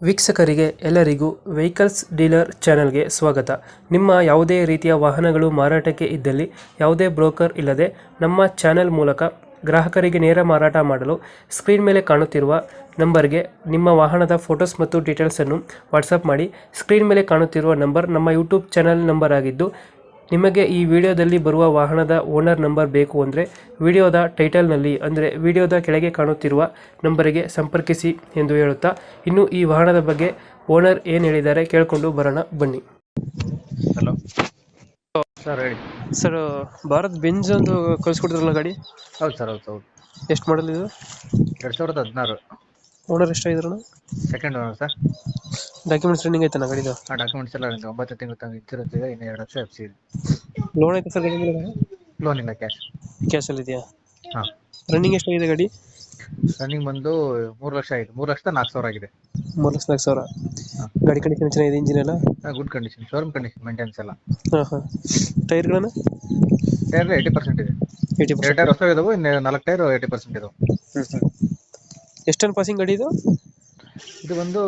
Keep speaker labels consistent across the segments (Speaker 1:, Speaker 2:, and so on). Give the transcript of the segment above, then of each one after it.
Speaker 1: ವೀಕ್ಷಕರಿಗೆ ಎಲ್ಲರಿಗೂ vehicles dealer ಚಾನೆಲ್ಗೆ ಸ್ವಾಗತ. ನಿಮ್ಮ ಯಾವುದೇ ರೀತಿಯ ವಾಹನಗಳು ಮಾರಾಟಕ್ಕೆ ಇದ್ದಲ್ಲಿ ಯಾವುದೇ ಬ್ರೋಕರ್ ಇಲ್ಲದೆ ನಮ್ಮ ಚಾನೆಲ್ ಮೂಲಕ ಗ್ರಾಹಕರಿಗೆ ನೇರ ಮಾರಾಟ ಮಾಡಲು ಸ್ಕ್ರೀನ್ ಮೇಲೆ ಕಾಣುತ್ತಿರುವ ನಂಬರ್ಗೆ ನಿಮ್ಮ ವಾಹನದ ಫೋಟೋಸ್ ಮತ್ತು ಡೀಟೇಲ್ಸನ್ನು ವಾಟ್ಸಪ್ ಮಾಡಿ. ಸ್ಕ್ರೀನ್ ಮೇಲೆ ಕಾಣುತ್ತಿರುವ ನಂಬರ್ ನಮ್ಮ ಯೂಟ್ಯೂಬ್ ಚಾನೆಲ್ ನಂಬರ್ ಆಗಿದ್ದು, ನಿಮಗೆ ಈ ವಿಡಿಯೋದಲ್ಲಿ ಬರುವ ವಾಹನದ ಓನರ್ ನಂಬರ್ ಬೇಕು ಅಂದರೆ ವಿಡಿಯೋದ ಟೈಟಲ್ನಲ್ಲಿ ಅಂದರೆ ವಿಡಿಯೋದ ಕೆಳಗೆ ಕಾಣುತ್ತಿರುವ ನಂಬರಿಗೆ ಸಂಪರ್ಕಿಸಿ ಎಂದು ಹೇಳುತ್ತಾ, ಇನ್ನು ಈ ವಾಹನದ ಬಗ್ಗೆ ಓನರ್ ಏನು ಹೇಳಿದ್ದಾರೆ ಕೇಳಿಕೊಂಡು ಬರೋಣ ಬನ್ನಿ.
Speaker 2: ಹಲೋ ಸರ್, ಹೇಳಿ
Speaker 1: ಸರ್, ಭಾರತ್ ಬೆಂಜ್ ಒಂದು ಕಳಿಸ್ಕೊಟ್ಟಿದ್ರಲ್ಲ ಗಾಡಿ,
Speaker 2: ಹೌದು ಸರ್, ಹೌದು ಹೌದು.
Speaker 1: ಎಷ್ಟು ಮಾಡಲ್ ಇದು?
Speaker 2: 2016
Speaker 1: ಓನರ್ ಎಷ್ಟಾಗಿದ್ರು?
Speaker 2: Second owner sir.
Speaker 1: Documents running ಆಯ್ತಾನ ಗಾಡಿದು?
Speaker 2: ಆ ಡಾಕ್ಯುಮೆಂಟ್ಸ್ ಎಲ್ಲ 9 ತಿಂಗಳು ಇನ್ಶೂರೆನ್ಸ್ ಇದೆ, ಇನ್ನು 2 ವರ್ಷ ಎಫ್ ಸಿ ಇದೆ.
Speaker 1: ಲೋನ್ ಆಯ್ತಾ ಸರ್?
Speaker 2: ಲೋನ್ ಇಲ್ಲ, ಕ್ಯಾಶ್.
Speaker 1: ಕ್ಯಾಶಲ್ಲಿ ಇದೆಯಾ?
Speaker 2: ಹಾಂ.
Speaker 1: ರನ್ನಿಂಗ್ ಎಷ್ಟಾಗಿದೆ ಗಾಡಿ?
Speaker 2: ರನ್ನಿಂಗ್ ಬಂದು 3 ಲಕ್ಷ ಆಗಿದೆ, 3,04,000 ಆಗಿದೆ.
Speaker 1: 3,04,000.
Speaker 2: ಹಾಂ.
Speaker 1: ಗಾಡಿ ಕಂಡೀಷನ್ ಚೆನ್ನಾಗಿದೆ, ಇಂಜಿನ್ ಎಲ್ಲ?
Speaker 2: Good condition, showroom condition, maintenance ಎಲ್ಲ.
Speaker 1: ಹಾಂ ಹಾಂ. ಟೈರ್ಗಳನ್ನು?
Speaker 2: ಟೈರ್ 80% ಇದೆ. 2 ಟೈರ್ ಹೊಸ ಇದಾವೆ, ಇನ್ನು 4 ಟೈರ್ 80% ಇದಾವೆ.
Speaker 1: ಎಷ್ಟು ಟನ್ ಪಾಸಿಂಗ್ ಗಾಡಿ ಇದು?
Speaker 2: ಇದು ಬಂದು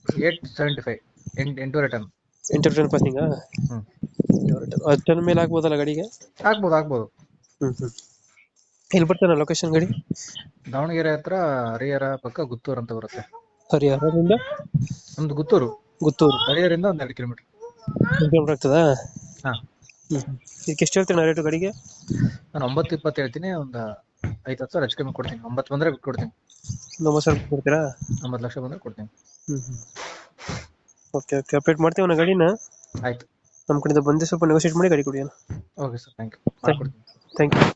Speaker 2: 875, 8 ಟನ್.
Speaker 1: 8 ಟನ್ ಪಾಸಿಂಗಾ?
Speaker 2: ಹ್ಞೂ.
Speaker 1: 10 ಟನ್ ಮೇಲೆ ಆಗ್ಬೋದಲ್ಲ ಗಾಡಿಗೆ?
Speaker 2: ಆಗ್ಬೋದು.
Speaker 1: ಎಲ್ಲಿ ಬರ್ತಾನೆ ಲೊಕೇಶನ್ ಗಾಡಿ?
Speaker 2: ದಾವಣಗೆರೆ ಹತ್ರ ಹರಿಹರ ಪಕ್ಕ ಗುತ್ತೂರು ಅಂತ ಬರುತ್ತೆ.
Speaker 1: ಹರಿಹರದಿಂದ?
Speaker 2: ನಮ್ದು ಗುತ್ತೂರು. ಹರಿಹರಿಂದ ಒಂದು 2 ಕಿಲೋಮೀಟರ್.
Speaker 1: ಕಿಲೋಮೀಟರ್ ಆಗ್ತದಾ?
Speaker 2: ಹಾಂ.
Speaker 1: ಇದಕ್ಕೆ ಎಷ್ಟು ಹೇಳ್ತೀನಿ ರೇಟು ಗಾಡಿಗೆ?
Speaker 2: ನಾನು 9,20 ಹೇಳ್ತೀನಿ, ಒಂದು 5-10 ಸಾವಿರ ಹೆಚ್ಚು ಕಮ್ಮಿ ಕೊಡ್ತೀನಿ. 9 ಬಂದರೆ ಕೊಡ್ತೀನಿ.
Speaker 1: 9,000 ಕೊಡ್ತೀರಾ?
Speaker 2: 9 ಲಕ್ಷ ಬಂದರೆ ಕೊಡ್ತೀನಿ.
Speaker 1: ಓಕೆ ಅಪ್ಡೇಟ್ ಮಾಡ್ತೀವಿ ನಾ ಗಾಡಿನ.
Speaker 2: ಆಯ್ತು.
Speaker 1: ನಮ್ಮ ಕಡೆಯಿಂದ ಬಂದು ಸ್ವಲ್ಪ ನೆಗೋಷಿಯೇಟ್ ಮಾಡಿ ಗಾಡಿ ಕೊಡಿ.
Speaker 2: Okay sir, thank you.
Speaker 1: Thank you.